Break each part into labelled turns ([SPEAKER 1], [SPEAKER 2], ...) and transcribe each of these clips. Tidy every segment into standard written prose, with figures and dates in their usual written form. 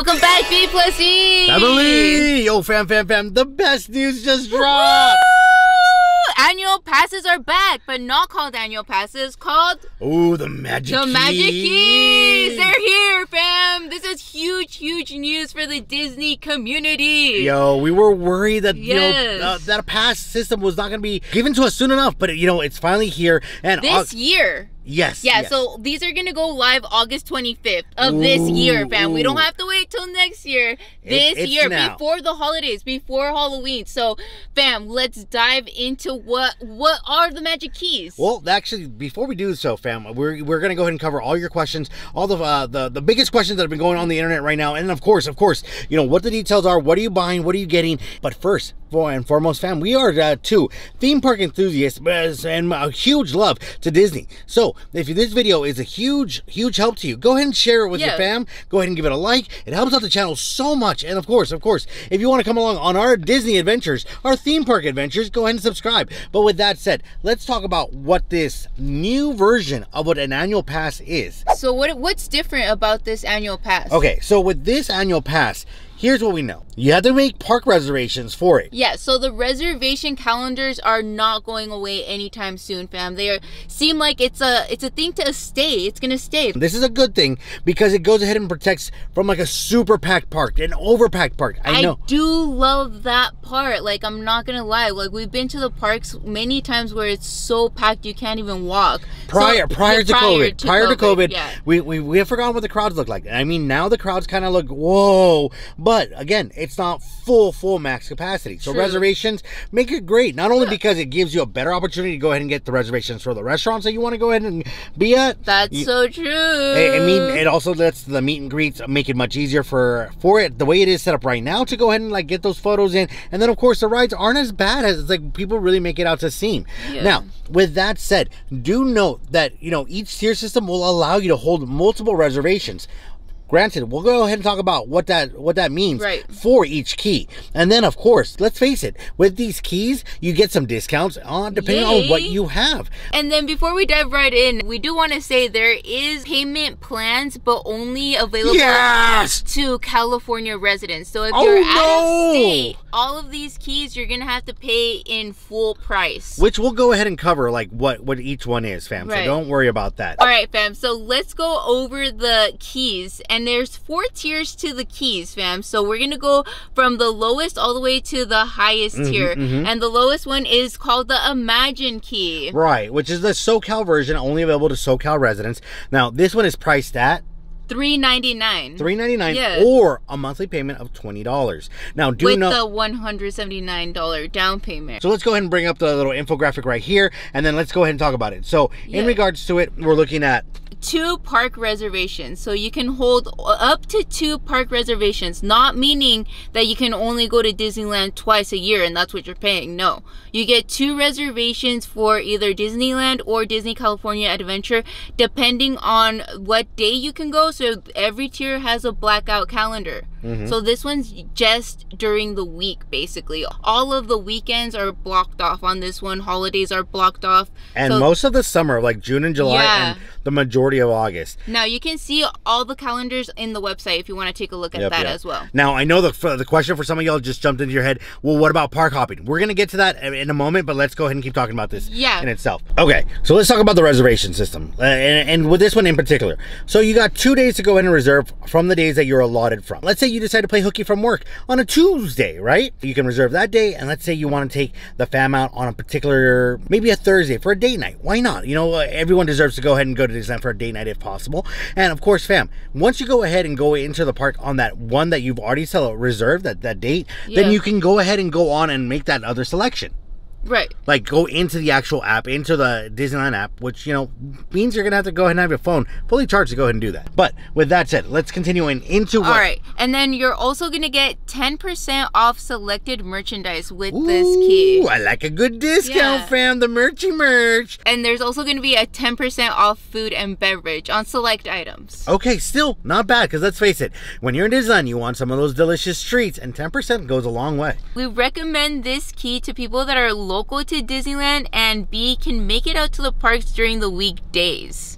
[SPEAKER 1] Welcome back, B plus E!
[SPEAKER 2] Family! Yo, fam, the best news just dropped!
[SPEAKER 1] Annual passes are back, but not called annual passes, called...
[SPEAKER 2] Oh, the Magic Keys!
[SPEAKER 1] The Magic Keys! They're here, fam! This is huge news for the Disney community!
[SPEAKER 2] Yo, we were worried that, that a pass system was not going to be given to us soon enough, but, it's finally here. And
[SPEAKER 1] this year!
[SPEAKER 2] Yes.
[SPEAKER 1] Yeah, so these are going to go live August 25th of this year, fam. We don't have to wait till next year. This year, now. Before the holidays, before Halloween. So, fam, let's dive into what are the Magic Keys.
[SPEAKER 2] Well, actually, before we do so, fam, we're going to go ahead and cover all your questions, all the biggest questions that have been going on the internet right now. And of course, what the details are, what are you buying, what are you getting. But first and foremost, fam, we are two theme park enthusiasts and a huge love to Disney. So, if this video is a huge help to you, go ahead and share it with your fam. Go ahead and give it a like. It helps out the channel so much. And of course, if you want to come along on our Disney adventures, our theme park adventures, go ahead and subscribe. But with that said, let's talk about what this new version of what an annual pass is.
[SPEAKER 1] So what's different about this annual pass?
[SPEAKER 2] Okay, so with this annual pass, here's what we know. You have to make park reservations for it.
[SPEAKER 1] Yeah, so the reservation calendars are not going away anytime soon, fam. Seem like it's a thing to stay. It's gonna stay.
[SPEAKER 2] This is a good thing because it goes ahead and protects from like a super packed park, an overpacked park. I know.
[SPEAKER 1] I do love that part. Like, I'm not gonna lie. Like, we've been to the parks many times where it's so packed you can't even walk.
[SPEAKER 2] Prior to COVID,
[SPEAKER 1] yeah.
[SPEAKER 2] we have forgotten what the crowds look like. I mean, now the crowds kind of look whoa, but again, it's not full max capacity. So reservations make it great, not only because it gives you a better opportunity to go ahead and get the reservations for the restaurants that you want to go ahead and be at.
[SPEAKER 1] That's so true.
[SPEAKER 2] I mean, it also lets the meet and greets make it much easier for it the way it is set up right now to go ahead and like get those photos in. And then of course the rides aren't as bad as like people really make it out to seem. Now, with that said, do note that each tier system will allow you to hold multiple reservations. Granted, we'll go ahead and talk about what that means for each key. And then, of course, let's face it, with these keys, you get some discounts depending on what you have.
[SPEAKER 1] And then before we dive right in, we do want to say there is payment plans, but only available to California residents. So if you're out of state, all of these keys, you're going to have to pay in full price.
[SPEAKER 2] Which we'll go ahead and cover, like, what each one is, fam. So don't worry about that.
[SPEAKER 1] All right, fam. So let's go over the keys. And there's 4 tiers to the keys, fam. So we're gonna go from the lowest all the way to the highest tier. And the lowest one is called the Imagine Key.
[SPEAKER 2] Right, which is the SoCal version, only available to SoCal residents. Now, this one is priced at
[SPEAKER 1] $3.99.
[SPEAKER 2] $3.99 or a monthly payment of $20. Now,
[SPEAKER 1] with the $179 down payment.
[SPEAKER 2] So let's go ahead and bring up the little infographic right here, and then let's go ahead and talk about it. So in regards to it, we're looking at
[SPEAKER 1] 2 park reservations. So you can hold up to 2 park reservations, not meaning that you can only go to Disneyland twice a year and that's what you're paying. No, you get 2 reservations for either Disneyland or Disney California Adventure, depending on what day you can go. So every tier has a blackout calendar. So this one's just during the week, basically. All of the weekends are blocked off on this one. Holidays are blocked off. And
[SPEAKER 2] most of the summer, like June and July, and the majority of August.
[SPEAKER 1] Now, you can see all the calendars in the website if you want to take a look at that as well.
[SPEAKER 2] Now, I know the question for some of y'all just jumped into your head. Well, what about park hopping? We're going to get to that in a moment, but let's go ahead and keep talking about this in itself. Okay, so let's talk about the reservation system. And with this one in particular. So you got 2 days to go ahead and reserve from the days that you're allotted from. Let's say you decide to play hooky from work on a Tuesday, right? You can reserve that day, and let's say you want to take the fam out on a particular, maybe a Thursday for a date night. Why not? Everyone deserves to go ahead and go to Disneyland for a date night if possible. And of course, fam, once you go ahead and go into the park on that one that you've already reserved, that date, then you can go ahead and go on and make that other selection.
[SPEAKER 1] Right.
[SPEAKER 2] Like, go into the actual app, into the Disneyland app, which, means you're going to have to go ahead and have your phone fully charged to go ahead and do that. But with that said, let's continue into what...
[SPEAKER 1] All right. And then you're also going to get 10% off selected merchandise with this key.
[SPEAKER 2] I like a good discount, fam. The merch.
[SPEAKER 1] And there's also going to be a 10% off food and beverage on select items.
[SPEAKER 2] Okay, still not bad, because let's face it, when you're in Disneyland, you want some of those delicious treats, and 10% goes a long way.
[SPEAKER 1] We recommend this key to people that are local to Disneyland and B, can make it out to the parks during the weekdays.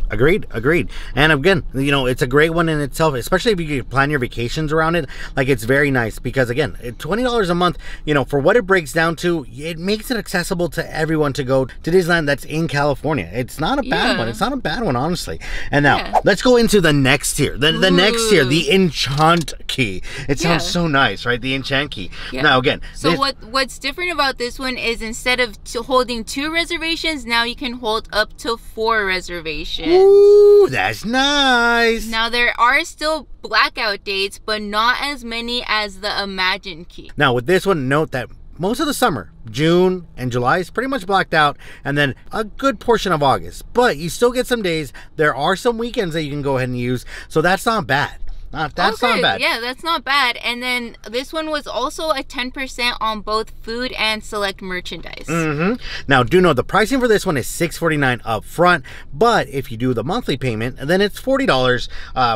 [SPEAKER 2] Agreed. And again, you know, it's a great one in itself, especially if you can plan your vacations around it. Like, it's very nice because, again, $20 a month, you know, for what it breaks down to, it makes it accessible to everyone to go to Disneyland that's in California. It's not a bad one. It's not a bad one, honestly. And now, let's go into the next tier. The next tier, the Enchant Key. It sounds so nice, right? The Enchant Key. Now, again.
[SPEAKER 1] So what's different about this one is instead of holding 2 reservations, now you can hold up to 4 reservations.
[SPEAKER 2] Ooh, that's nice.
[SPEAKER 1] Now, there are still blackout dates, but not as many as the Imagine Key.
[SPEAKER 2] Now, with this one, note that most of the summer, June and July, is pretty much blacked out, and then a good portion of August. But you still get some days. There are some weekends that you can go ahead and use, so that's not bad. That's not bad.
[SPEAKER 1] Yeah, that's not bad. And then this one was also a 10% on both food and select merchandise.
[SPEAKER 2] Now, do know the pricing for this one is $649 up front, but if you do the monthly payment, then it's $40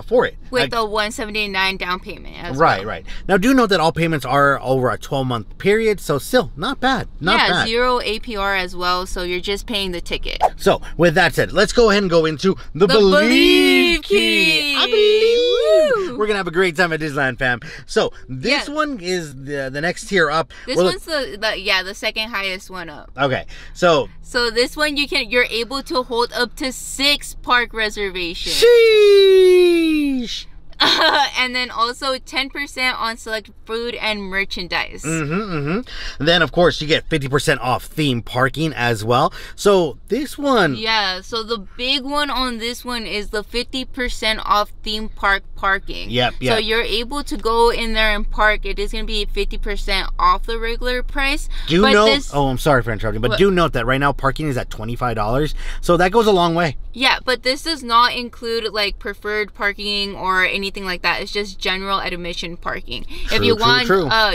[SPEAKER 2] for it.
[SPEAKER 1] With a $179 down payment as well.
[SPEAKER 2] Right. Now, do note that all payments are over a 12-month period, so still not bad. Not bad.
[SPEAKER 1] 0 APR as well, so you're just paying the ticket.
[SPEAKER 2] So, with that said, let's go ahead and go into the Believe Key. I believe. We're gonna have a great time at Disneyland, fam. So this one is the next tier up.
[SPEAKER 1] This one's the second highest one up.
[SPEAKER 2] Okay, so
[SPEAKER 1] this one you're able to hold up to 6 park reservations.
[SPEAKER 2] Sheesh.
[SPEAKER 1] And then also 10% on select food and merchandise.
[SPEAKER 2] Then, of course, you get 50% off theme parking as well. So this one...
[SPEAKER 1] Yeah, so the big one on this one is the 50% off theme park parking.
[SPEAKER 2] Yep.
[SPEAKER 1] So you're able to go in there and park. It is going to be 50% off the regular price.
[SPEAKER 2] Oh, I'm sorry for interrupting, but do note that right now parking is at $25. So that goes a long way.
[SPEAKER 1] Yeah, but this does not include like preferred parking or anything like that. It's just general admission parking. If you want,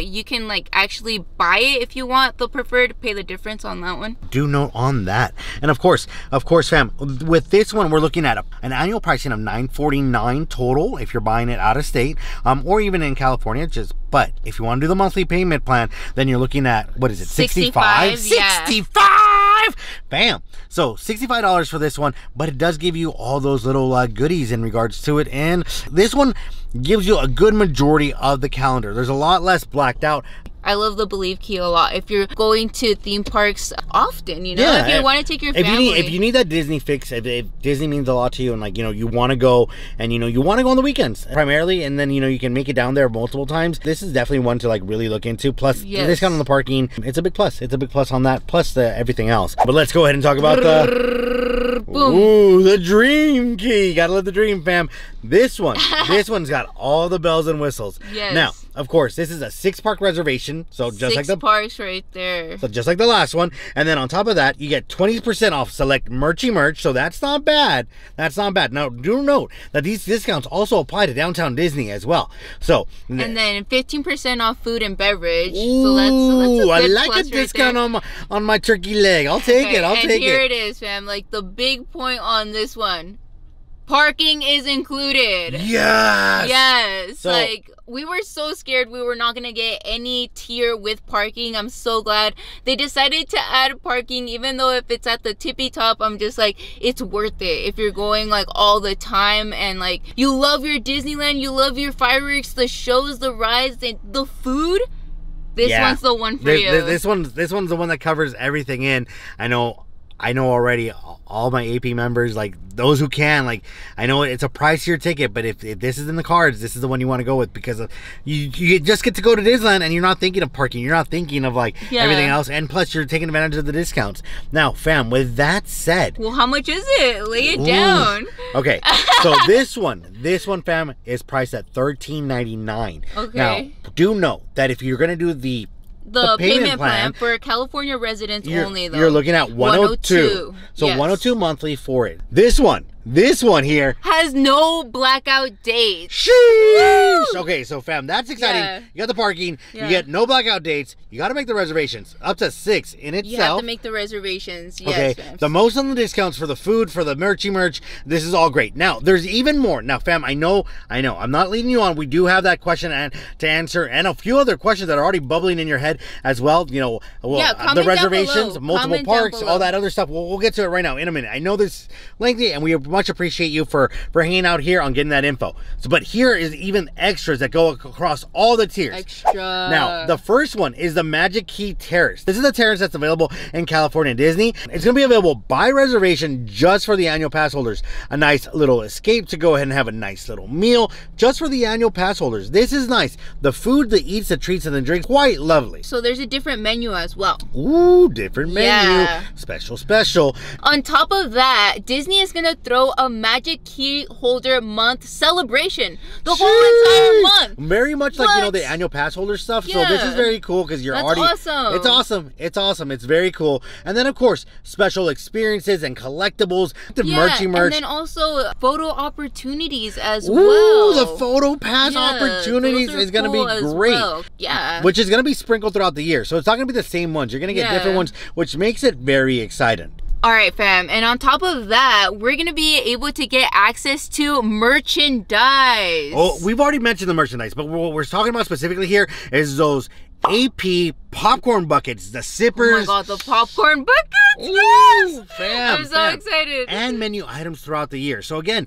[SPEAKER 1] you can like actually buy it if you want the preferred, pay the difference on that one.
[SPEAKER 2] Do note on that. And of course, fam, with this one, we're looking at an annual pricing of $949 total if you're buying it out of state, or even in California. But if you want to do the monthly payment plan, then you're looking at, what is it, 65? 65! Bam! So $65 for this one, but it does give you all those little goodies in regards to it. And this one gives you a good majority of the calendar. There's a lot less blacked out.
[SPEAKER 1] I love the Believe Key a lot. If you're going to theme parks often, you know, if you want to take your family.
[SPEAKER 2] If you need that Disney fix, if Disney means a lot to you and like, you know, you want to go and, you know, you want to go on the weekends primarily, and then, you know, you can make it down there multiple times. This is definitely one to like really look into. Plus the discount on the parking, it's a big plus. It's a big plus on that, plus everything else. But let's go ahead and talk about the Dream Key. Gotta love the dream, fam. This one's got all the bells and whistles.
[SPEAKER 1] Yes.
[SPEAKER 2] Now, of course, this is a 6-park reservation, so just like the
[SPEAKER 1] parks right there.
[SPEAKER 2] So just like the last one, and then on top of that, you get 20% off select merch. So that's not bad. That's not bad. Now, do note that these discounts also apply to Downtown Disney as well. So
[SPEAKER 1] and then 15% off food and beverage.
[SPEAKER 2] Ooh,
[SPEAKER 1] so that's a good
[SPEAKER 2] I like
[SPEAKER 1] plus
[SPEAKER 2] a discount on my turkey leg. I'll take it. I'll take it.
[SPEAKER 1] And here it is, fam. Like the big point on this one. Parking is included.
[SPEAKER 2] Yes.
[SPEAKER 1] So, like, we were so scared we were not going to get any tier with parking. I'm so glad they decided to add parking, even though if it's at the tippy top, I'm just like, it's worth it. If you're going like all the time and like you love your Disneyland, you love your fireworks, the shows, the rides, and the food. This one's the one for you.
[SPEAKER 2] This one's the one that covers everything in. I know already all my AP members, like those who can, like I know it's a pricier ticket, but if this is in the cards, this is the one you want to go with because you just get to go to Disneyland and you're not thinking of parking, you're not thinking of like everything else, and plus you're taking advantage of the discounts. Now, fam, with that said,
[SPEAKER 1] well, how much is it? Lay it down.
[SPEAKER 2] Okay, so this one, fam, is priced at $13.99.
[SPEAKER 1] Okay.
[SPEAKER 2] Now, do note that if you're gonna do the payment plan
[SPEAKER 1] for California residents only, though.
[SPEAKER 2] You're looking at 102. So 102 monthly for it. This one here
[SPEAKER 1] has no blackout dates.
[SPEAKER 2] Sheesh! Okay, so fam, that's exciting.
[SPEAKER 1] Yeah.
[SPEAKER 2] You got the parking. You get no blackout dates. You got to make the reservations. Up to 6 in itself.
[SPEAKER 1] You have to make the reservations. Yes,
[SPEAKER 2] okay.
[SPEAKER 1] fam.
[SPEAKER 2] The most on the discounts for the food, for the merch. This is all great. Now, there's even more. Now, fam, I know. I'm not leading you on. We do have that question to answer, and a few other questions that are already bubbling in your head as well. You know, the reservations, multiple parks, all that other stuff. We'll get to it right now in a minute. I know this is lengthy, and we much appreciate you for hanging out here on getting that info. So, but here is even extras that go across all the tiers.
[SPEAKER 1] Extra.
[SPEAKER 2] Now, the first one is the Magic Key Terrace. This is the terrace that's available in California Disney. It's going to be available by reservation just for the annual pass holders. A nice little escape to go ahead and have a nice little meal just for the annual pass holders. This is nice. The food, the eats, the treats, and the drinks, quite lovely.
[SPEAKER 1] So there's a different menu as well.
[SPEAKER 2] Ooh, different menu.
[SPEAKER 1] Yeah.
[SPEAKER 2] Special.
[SPEAKER 1] On top of that, Disney is going to throw a Magic Key Holder Month celebration. The whole entire month.
[SPEAKER 2] Very much like, you know, the annual pass holder stuff.
[SPEAKER 1] Yeah.
[SPEAKER 2] So this is very cool because you're
[SPEAKER 1] That's
[SPEAKER 2] already...
[SPEAKER 1] awesome.
[SPEAKER 2] It's awesome. It's awesome. It's very cool. And then, of course, special experiences and collectibles. The merch.
[SPEAKER 1] And then also photo opportunities as well.
[SPEAKER 2] Ooh, the photo pass opportunities is going to be great.
[SPEAKER 1] Well. Yeah.
[SPEAKER 2] Which is going to be sprinkled throughout the year. So it's not going to be the same ones. You're going to get different ones, which makes it very exciting.
[SPEAKER 1] All right, fam. And on top of that, we're going to be able to get access to merchandise.
[SPEAKER 2] Oh, we've already mentioned the merchandise, but what we're talking about specifically here is those AP popcorn buckets, the sippers.
[SPEAKER 1] Oh my god, the popcorn buckets!
[SPEAKER 2] Ooh,
[SPEAKER 1] Yes!
[SPEAKER 2] fam,
[SPEAKER 1] I'm so excited.
[SPEAKER 2] And menu items throughout the year. So again,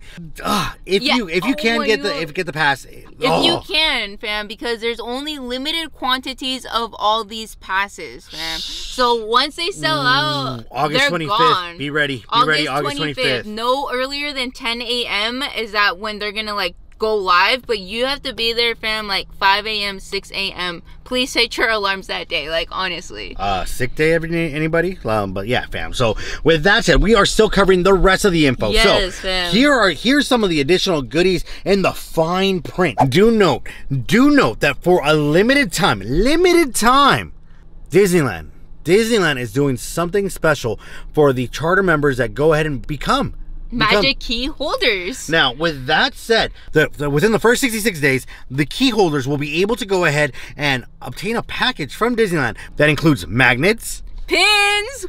[SPEAKER 2] if you can get the pass,
[SPEAKER 1] if you can, fam, because there's only limited quantities of all these passes, fam. So once they sell out,
[SPEAKER 2] August 25th.
[SPEAKER 1] Gone.
[SPEAKER 2] Be ready. August 25th.
[SPEAKER 1] No earlier than 10 a.m. is that when they're gonna like go live, but you have to be there, fam, like 5 a.m., 6 a.m. Please set your alarms that day, like, honestly.
[SPEAKER 2] Sick day, anybody? But yeah, fam. So with that said, we are still covering the rest of the info.
[SPEAKER 1] Yes,
[SPEAKER 2] so
[SPEAKER 1] fam.
[SPEAKER 2] Here's some of the additional goodies in the fine print. Do note that for a limited time, Disneyland is doing something special for the charter members that go ahead and become
[SPEAKER 1] Magic Key holders.
[SPEAKER 2] Now, with that said, within the first 66 days, the key holders will be able to go ahead and obtain a package from Disneyland that includes magnets,
[SPEAKER 1] pins,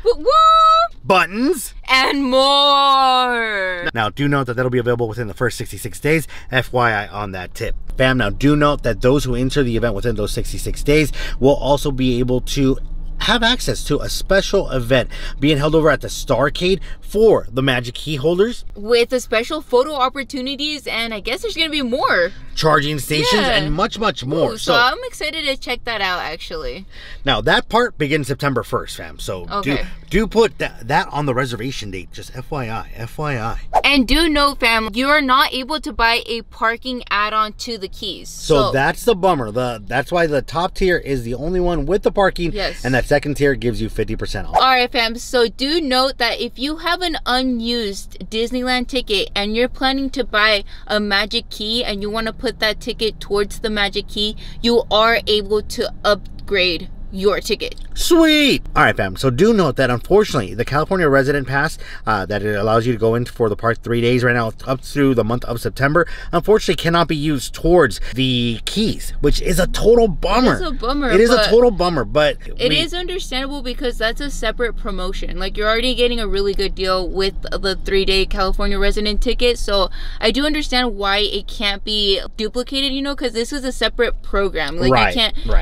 [SPEAKER 2] buttons,
[SPEAKER 1] and more.
[SPEAKER 2] Now, do note that that'll be available within the first 66 days. FYI on that tip. Fam, now do note that those who enter the event within those 66 days will also be able to have access to a special event being held over at the Starcade for the Magic Key holders.
[SPEAKER 1] With the special photo opportunities, and I guess there's going to be more.
[SPEAKER 2] Charging stations and much more.
[SPEAKER 1] Ooh, so I'm excited to check that out, actually.
[SPEAKER 2] Now, that part begins September 1st, fam. So do put that on the reservation date. Just FYI.
[SPEAKER 1] And do note, fam, you are not able to buy a parking add-on to the keys.
[SPEAKER 2] So that's the bummer. That's why the top tier is the only one with the parking.
[SPEAKER 1] Yes.
[SPEAKER 2] And that second tier gives you 50% off.
[SPEAKER 1] All right, fam. So do note that if you have an unused Disneyland ticket and you're planning to buy a Magic Key and you want to put that ticket towards the Magic Key, you are able to upgrade your ticket.
[SPEAKER 2] Sweet. All right, fam. So do note that unfortunately the California Resident Pass that it allows you to go in for the park 3 days right now up through the month of September, unfortunately cannot be used towards the keys, which is a total bummer.
[SPEAKER 1] It is a bummer.
[SPEAKER 2] It is a total bummer, but
[SPEAKER 1] it is understandable because that's a separate promotion. Like, you're already getting a really good deal with the 3-day California Resident ticket. So I do understand why it can't be duplicated, you know, because this is a separate program. Like,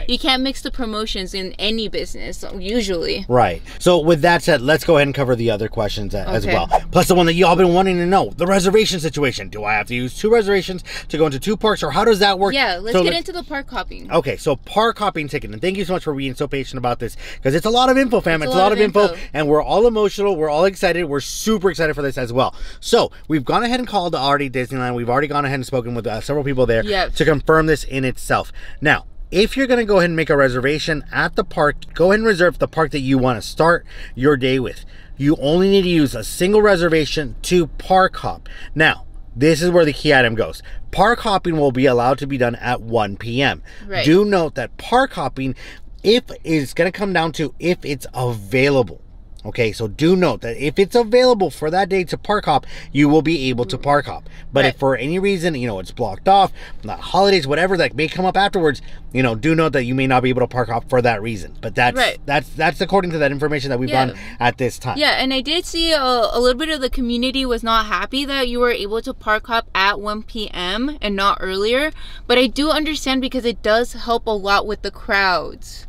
[SPEAKER 1] you can't mix the promotions in any business usually.
[SPEAKER 2] Right. So with that said, let's go ahead and cover the other questions as well. Plus the one that y'all been wanting to know, the reservation situation. Do I have to use 2 reservations to go into 2 parks, or how does that work?
[SPEAKER 1] Yeah, let's get into the park hopping.
[SPEAKER 2] Okay, so park hopping ticket. And thank you so much for being so patient about this, because it's a lot of info, fam. It's a lot of info, and we're all emotional. We're all excited. We're super excited for this as well. So we've gone ahead and called already Disneyland. We've already gone ahead and spoken with several people there to confirm this in itself. Now, if you're going to go ahead and make a reservation at the park, go ahead and reserve the park that you want to start your day with. You only need to use a single reservation to park hop. Now, this is where the key item goes. Park hopping will be allowed to be done at 1 p.m.
[SPEAKER 1] Right.
[SPEAKER 2] Do note that park hopping, if it's going to come down to if it's available. Okay, so do note that if it's available for that day to park hop, you will be able to park hop. But if for any reason, you know, it's blocked off, holidays, whatever that may come up afterwards, you know, do note that you may not be able to park hop for that reason. But that's according to that information that we've done at this time.
[SPEAKER 1] Yeah, and I did see a little bit of the community was not happy that you were able to park hop at 1 p.m. and not earlier. But I do understand because it does help a lot with the crowds.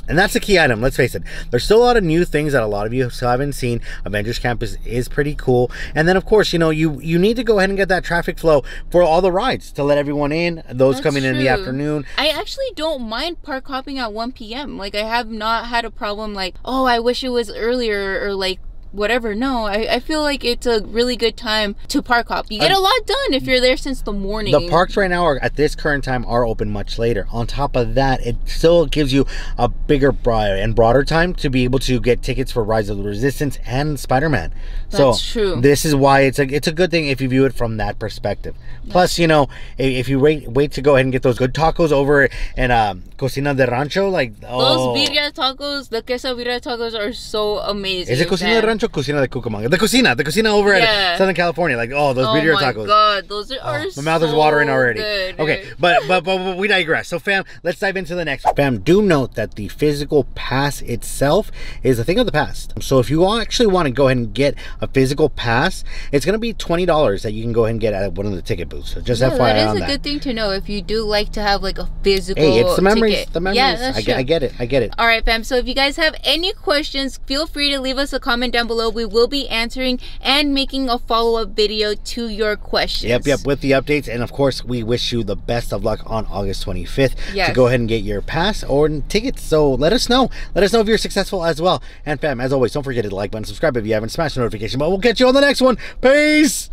[SPEAKER 2] And that's a key item, let's face it. There's still a lot of new things that a lot of you still haven't seen. Avengers Camp is pretty cool. And then, of course, you know, you need to go ahead and get that traffic flow for all the rides to let everyone in, those coming in the afternoon.
[SPEAKER 1] I actually don't mind park hopping at 1 p.m. Like, I have not had a problem like, oh, I wish it was earlier, or like, whatever. No, I feel like it's a really good time to park hop. You get a lot done if you're there since the morning.
[SPEAKER 2] The parks right now are, at this current time, are open much later. On top of that, it still gives you a bigger and broader time to be able to get tickets for Rise of the Resistance and Spider-Man.
[SPEAKER 1] That's true.
[SPEAKER 2] This is why it's a good thing if you view it from that perspective. Plus, you know, if you wait to go ahead and get those good tacos over in Cocina de Rancho, like
[SPEAKER 1] those birria tacos, the queso birria tacos are so amazing.
[SPEAKER 2] Is it Cocina de Rancho? Cocina de Cucamonga. The Cocina over at Southern California. Like, those birria tacos. Oh my
[SPEAKER 1] god, those are
[SPEAKER 2] my mouth is watering already.
[SPEAKER 1] Good.
[SPEAKER 2] Okay, but we digress. So fam, let's dive into the next one. Fam, do note that the physical pass itself is a thing of the past. So if you actually want to go ahead and get a physical pass, it's going to be $20 that you can go ahead and get at one of the ticket booths. So just FYI on that.
[SPEAKER 1] That is a good thing to know if you do like to have like a physical ticket.
[SPEAKER 2] Hey, it's the memories.
[SPEAKER 1] Ticket.
[SPEAKER 2] The memories.
[SPEAKER 1] Yeah, that's true.
[SPEAKER 2] I get it.
[SPEAKER 1] All right, fam. So if you guys have any questions, feel free to leave us a comment down below. We will be answering and making a follow-up video to your questions.
[SPEAKER 2] Yep, with the updates. And of course, we wish you the best of luck on August 25th to go ahead and get your pass or tickets. So let us know. Let us know if you're successful as well. And fam, as always, don't forget to like button, subscribe if you haven't, smash the notification button. We'll catch you on the next one. Peace!